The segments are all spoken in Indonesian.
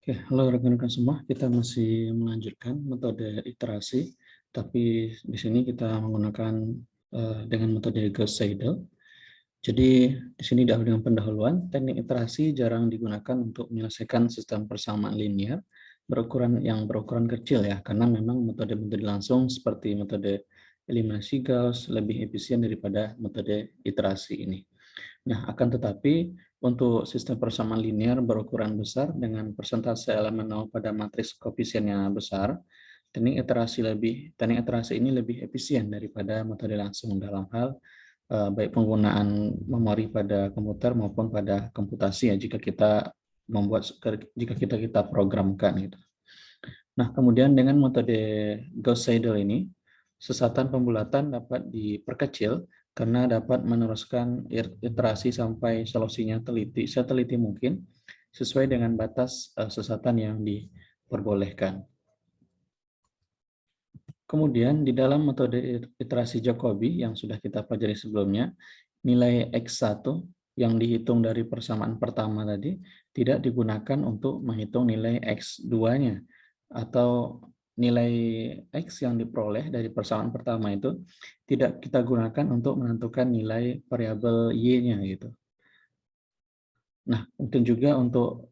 Oke, halo rekan-rekan semua. Kita masih melanjutkan metode iterasi, tapi di sini kita menggunakan dengan metode Gauss-Seidel. Jadi di sini dengan pendahuluan, teknik iterasi jarang digunakan untuk menyelesaikan sistem persamaan linear berukuran kecil ya, karena memang metode-metode langsung seperti metode eliminasi Gauss lebih efisien daripada metode iterasi ini. Nah, akan tetapi untuk sistem persamaan linear berukuran besar dengan persentase elemen 0 pada matriks koefisiennya besar, teknik iterasi ini lebih efisien daripada metode langsung dalam hal baik penggunaan memori pada komputer maupun pada komputasi ya jika kita programkan gitu. Nah, kemudian dengan metode Gauss-Seidel ini, sesatan pembulatan dapat diperkecil karena dapat meneruskan iterasi sampai solusinya seteliti mungkin sesuai dengan batas sesatan yang diperbolehkan. Kemudian di dalam metode iterasi Jacobi yang sudah kita pelajari sebelumnya, nilai X1 yang dihitung dari persamaan pertama tadi tidak digunakan untuk menghitung nilai X2-nya atau nilai X yang diperoleh dari persamaan pertama itu tidak kita gunakan untuk menentukan nilai variabel Y-nya gitu. Nah, mungkin juga untuk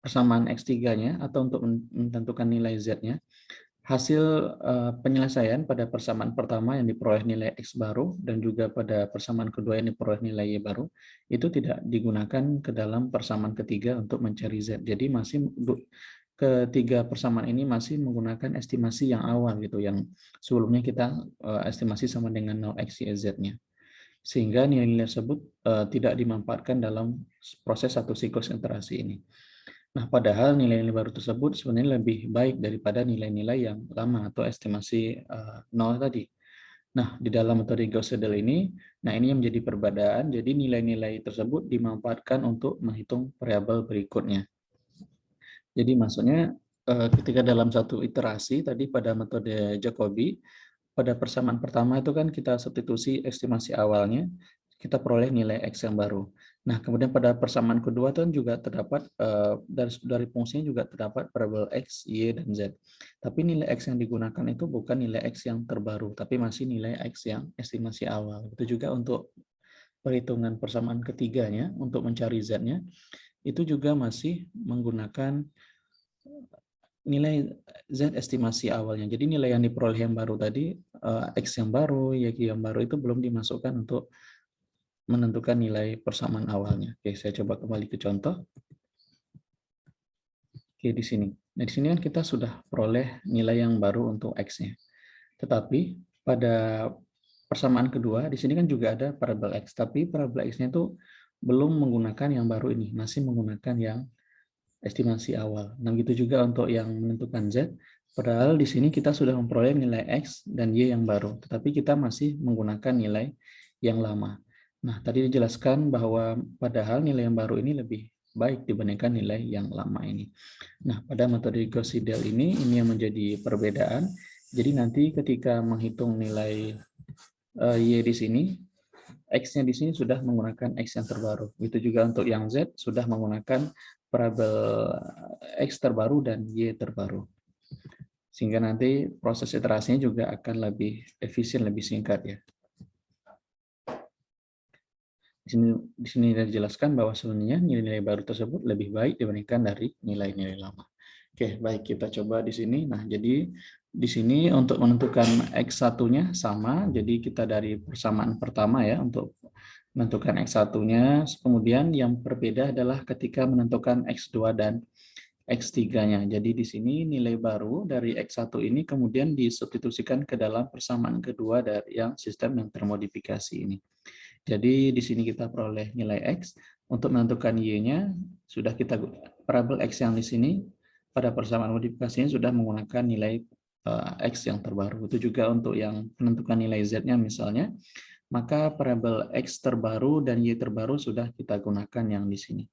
persamaan X3-nya atau untuk menentukan nilai Z-nya, hasil penyelesaian pada persamaan pertama yang diperoleh nilai X baru dan juga pada persamaan kedua yang diperoleh nilai Y baru, itu tidak digunakan ke dalam persamaan ketiga untuk mencari Z. Jadi ketiga persamaan ini masih menggunakan estimasi yang awal gitu, yang sebelumnya kita estimasi sama dengan 0x, y, z-nya. Sehingga nilai-nilai tersebut tidak dimanfaatkan dalam proses satu siklus iterasi ini. Nah, padahal nilai-nilai baru tersebut sebenarnya lebih baik daripada nilai-nilai yang lama atau estimasi 0 tadi. Nah, di dalam metode Gauss-Seidel ini, ini yang menjadi perbedaan, jadi nilai-nilai tersebut dimanfaatkan untuk menghitung variabel berikutnya. Jadi maksudnya ketika dalam satu iterasi tadi pada metode Jacobi, pada persamaan pertama itu kan kita substitusi estimasi awalnya, kita peroleh nilai X yang baru. Nah, kemudian pada persamaan kedua kan juga terdapat dari fungsinya juga terdapat variabel X, Y, dan Z. Tapi nilai X yang digunakan itu bukan nilai X yang terbaru, tapi masih nilai X yang estimasi awal. Itu juga untuk perhitungan persamaan ketiganya, untuk mencari Z-nya, itu juga masih menggunakan nilai Z estimasi awalnya. Jadi nilai yang diperoleh yang baru tadi, X yang baru, Y yang baru itu belum dimasukkan untuk menentukan nilai persamaan awalnya. Oke, saya coba kembali ke contoh. Oke, di sini. Nah, di sini kan kita sudah peroleh nilai yang baru untuk X-nya. Tetapi pada persamaan kedua, di sini kan juga ada variabel X, tapi variabel X-nya itu belum menggunakan yang baru ini, masih menggunakan yang estimasi awal. Nah, gitu juga untuk yang menentukan Z, padahal di sini kita sudah memperoleh nilai X dan Y yang baru, tetapi kita masih menggunakan nilai yang lama. Nah, tadi dijelaskan bahwa padahal nilai yang baru ini lebih baik dibandingkan nilai yang lama ini. Nah, pada metode Gauss-Seidel ini yang menjadi perbedaan. Jadi nanti ketika menghitung nilai Y di sini, X-nya di sini sudah menggunakan X yang terbaru. Itu juga untuk yang Z sudah menggunakan variabel X terbaru dan Y terbaru. Sehingga nanti proses iterasinya juga akan lebih efisien, lebih singkat ya. Di sini dijelaskan bahwa sebenarnya nilai-nilai baru tersebut lebih baik dibandingkan dari nilai-nilai lama. Oke, baik, kita coba di sini. Nah, jadi di sini untuk menentukan X1-nya sama, jadi kita dari persamaan pertama ya untuk menentukan X1-nya, kemudian yang berbeda adalah ketika menentukan X2 dan X3-nya. Jadi di sini nilai baru dari X1 ini kemudian disubstitusikan ke dalam persamaan kedua dari yang sistem yang termodifikasi ini. Jadi di sini kita peroleh nilai X. Untuk menentukan Y-nya, sudah kita variabel X yang di sini pada persamaan modifikasinya sudah menggunakan nilai X yang terbaru. Itu juga untuk yang menentukan nilai Z-nya misalnya, maka variabel X terbaru dan Y terbaru sudah kita gunakan yang di sini.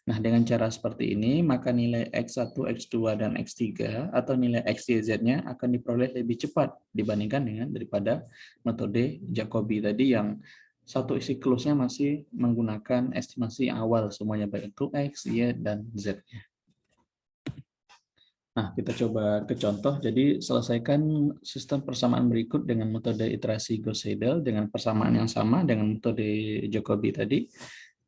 Nah, dengan cara seperti ini, maka nilai X1, X2, dan X3 atau nilai X, Y, Z-nya akan diperoleh lebih cepat dibandingkan dengan daripada metode Jacobi tadi yang satu siklusnya masih menggunakan estimasi awal semuanya, baik itu X, Y, dan Z-nya. Nah, kita coba ke contoh. Jadi, selesaikan sistem persamaan berikut dengan metode iterasi Gauss-Seidel dengan persamaan yang sama dengan metode Jacobi tadi.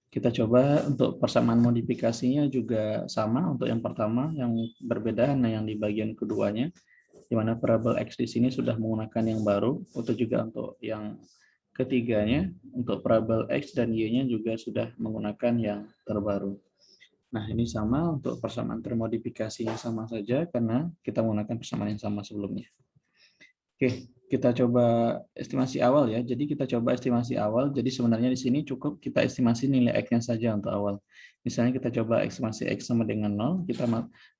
Kita coba untuk persamaan modifikasinya juga sama untuk yang pertama, yang berbeda hanya yang di bagian keduanya, di mana variabel X di sini sudah menggunakan yang baru, atau juga untuk yang ketiganya, untuk variabel X dan Y-nya juga sudah menggunakan yang terbaru. Nah, ini sama untuk persamaan termodifikasinya sama saja karena kita menggunakan persamaan yang sama sebelumnya. Oke, kita coba estimasi awal ya. Jadi kita coba estimasi awal. Jadi sebenarnya di sini cukup kita estimasi nilai X-nya saja untuk awal. Misalnya kita coba estimasi X sama dengan 0, kita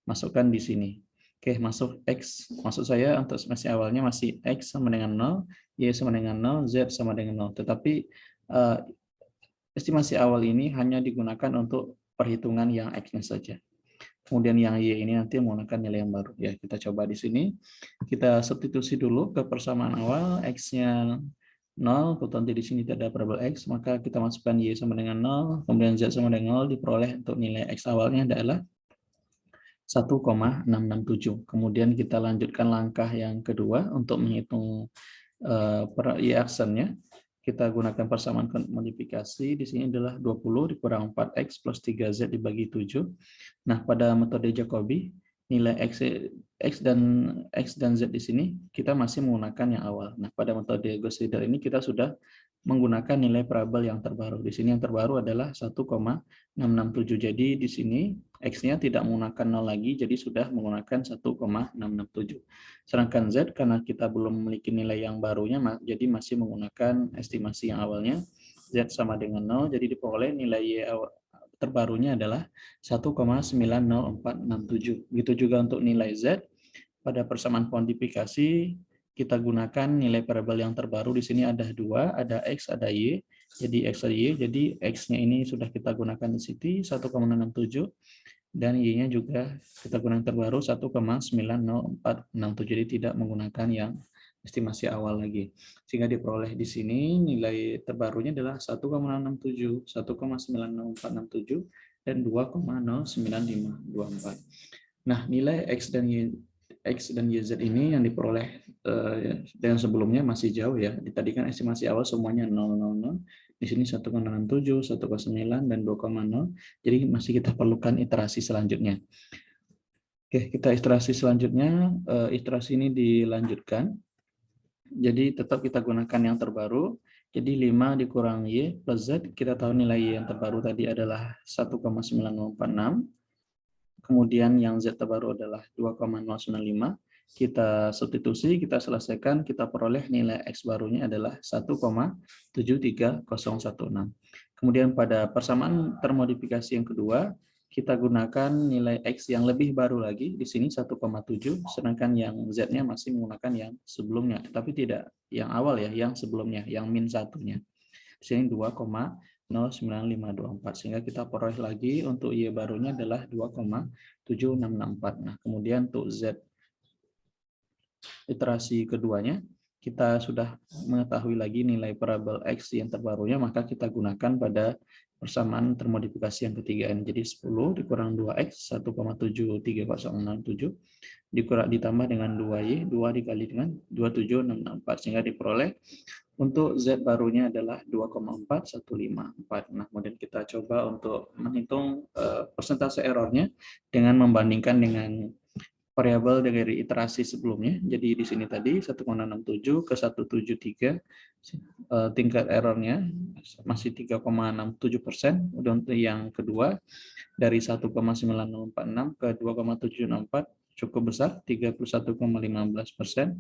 masukkan di sini. Oke, masuk X. Maksud saya untuk estimasi awalnya masih X sama dengan 0, Y sama dengan 0, Z sama dengan 0. Tetapi estimasi awal ini hanya digunakan untuk perhitungan yang X-nya saja. Kemudian yang Y ini nanti menggunakan nilai yang baru. Ya, kita coba di sini. Kita substitusi dulu ke persamaan awal, X-nya 0, nanti di sini tidak ada variabel X, maka kita masukkan Y sama dengan 0, kemudian Z sama dengan 0, diperoleh untuk nilai X awalnya adalah 1,667. Kemudian kita lanjutkan langkah yang kedua untuk menghitung Y aksennya. Kita gunakan persamaan modifikasi, di sini adalah 20 dikurang 4X plus 3Z dibagi 7. Nah, pada metode Jacobi, nilai X dan Z di sini kita masih menggunakan yang awal. Nah, pada metode Gauss-Seidel ini kita sudah menggunakan nilai variabel yang terbaru. Di sini yang terbaru adalah 1,667. Jadi di sini X-nya tidak menggunakan 0 lagi, jadi sudah menggunakan 1,667. Sedangkan Z, karena kita belum memiliki nilai yang barunya, jadi masih menggunakan estimasi yang awalnya. Z sama dengan 0, jadi diperoleh nilai Y terbarunya adalah 1,90467. Begitu juga untuk nilai Z. Pada persamaan kuantifikasi, kita gunakan nilai variabel yang terbaru. Di sini ada dua, ada X, ada Y. Jadi X dan Y, jadi X-nya ini sudah kita gunakan di sini, 1,667. Dan Y-nya juga kita gunakan terbaru, 1,90467. Jadi tidak menggunakan yang estimasi awal lagi. Sehingga diperoleh di sini nilai terbarunya adalah 1,667, 1,90467, dan 2,09524. Nah, nilai X dan YZ ini yang diperoleh dengan sebelumnya masih jauh ya. Tadi kan estimasi awal semuanya 0,00. Di sini 1,67, 1,9, dan 2,0. Jadi masih kita perlukan iterasi selanjutnya. Oke, kita iterasi selanjutnya. Iterasi ini dilanjutkan. Jadi tetap kita gunakan yang terbaru. Jadi 5 dikurang Y plus Z, kita tahu nilai Y yang terbaru tadi adalah 1,9046. Kemudian yang Z terbaru adalah 2,095. Kita substitusi, kita selesaikan, kita peroleh nilai X barunya adalah 1,73016. Kemudian pada persamaan termodifikasi yang kedua, kita gunakan nilai X yang lebih baru lagi, di sini 1,7, sedangkan yang Z-nya masih menggunakan yang sebelumnya, tapi tidak yang awal ya, yang sebelumnya, yang min satunya. Di sini 2,09524, sehingga kita peroleh lagi untuk Y barunya adalah 2,7664. Nah, kemudian untuk Z iterasi keduanya, kita sudah mengetahui lagi nilai variabel X yang terbarunya, maka kita gunakan pada persamaan termodifikasi yang ketiga ini. Jadi 10 dikurang 2X, 1,73067, ditambah dengan 2Y, 2 dikali dengan 27664, sehingga diperoleh untuk Z barunya adalah 2,4154. Nah, kemudian kita coba untuk menghitung persentase errornya dengan membandingkan dengan variabel dari iterasi sebelumnya. Jadi di sini tadi 1,67 ke 173, tingkat errornya masih 3,67%. Untuk yang kedua dari 1,9046 ke 2,764 cukup besar, 31,15%.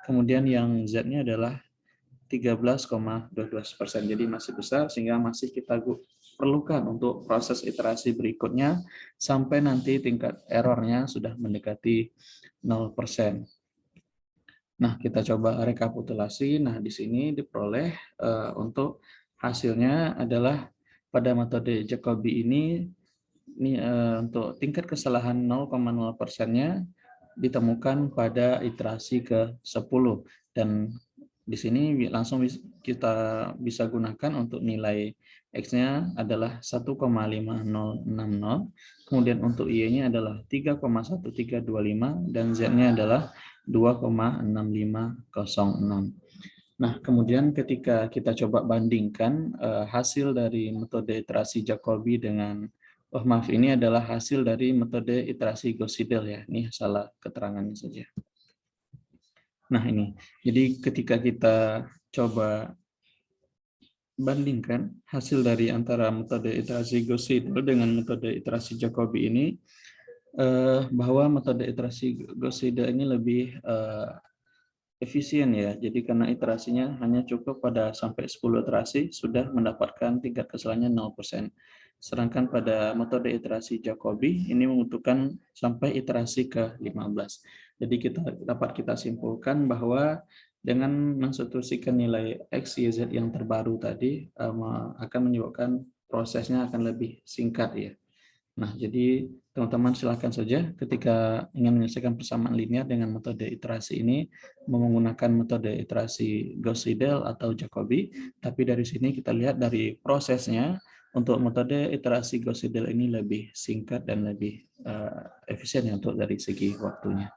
Kemudian yang Z-nya adalah 13,22%. Jadi masih besar, sehingga masih kita perlukan untuk proses iterasi berikutnya sampai nanti tingkat errornya sudah mendekati 0%. Nah, kita coba rekapitulasi. Nah, di sini diperoleh untuk hasilnya adalah pada metode Jacobi ini untuk tingkat kesalahan 0,0%-nya ditemukan pada iterasi ke-10, dan di sini langsung kita bisa gunakan untuk nilai X-nya adalah 1,5060, kemudian untuk Y-nya adalah 3,1325, dan Z-nya adalah 2,6506. Nah, kemudian ketika kita coba bandingkan hasil dari metode iterasi Jacobi dengan, oh maaf, ini adalah hasil dari metode iterasi Gauss-Seidel ya, ini salah keterangannya saja. Nah ini, jadi ketika kita coba bandingkan hasil dari antara metode iterasi Gauss-Seidel dengan metode iterasi Jacobi ini, bahwa metode iterasi Gauss-Seidel ini lebih efisien ya. Jadi karena iterasinya hanya cukup pada sampai 10 iterasi sudah mendapatkan tingkat kesalahannya 0%. Sedangkan pada metode iterasi Jacobi ini membutuhkan sampai iterasi ke 15. Jadi dapat kita simpulkan bahwa dengan mensubstitusikan nilai X, Y, Z yang terbaru tadi akan menyebabkan prosesnya akan lebih singkat ya. Nah, jadi teman-teman silakan saja ketika ingin menyelesaikan persamaan linear dengan metode iterasi ini menggunakan metode iterasi Gauss-Seidel atau Jacobi, tapi dari sini kita lihat dari prosesnya untuk metode iterasi Gauss-Seidel ini lebih singkat dan lebih efisien ya untuk dari segi waktunya.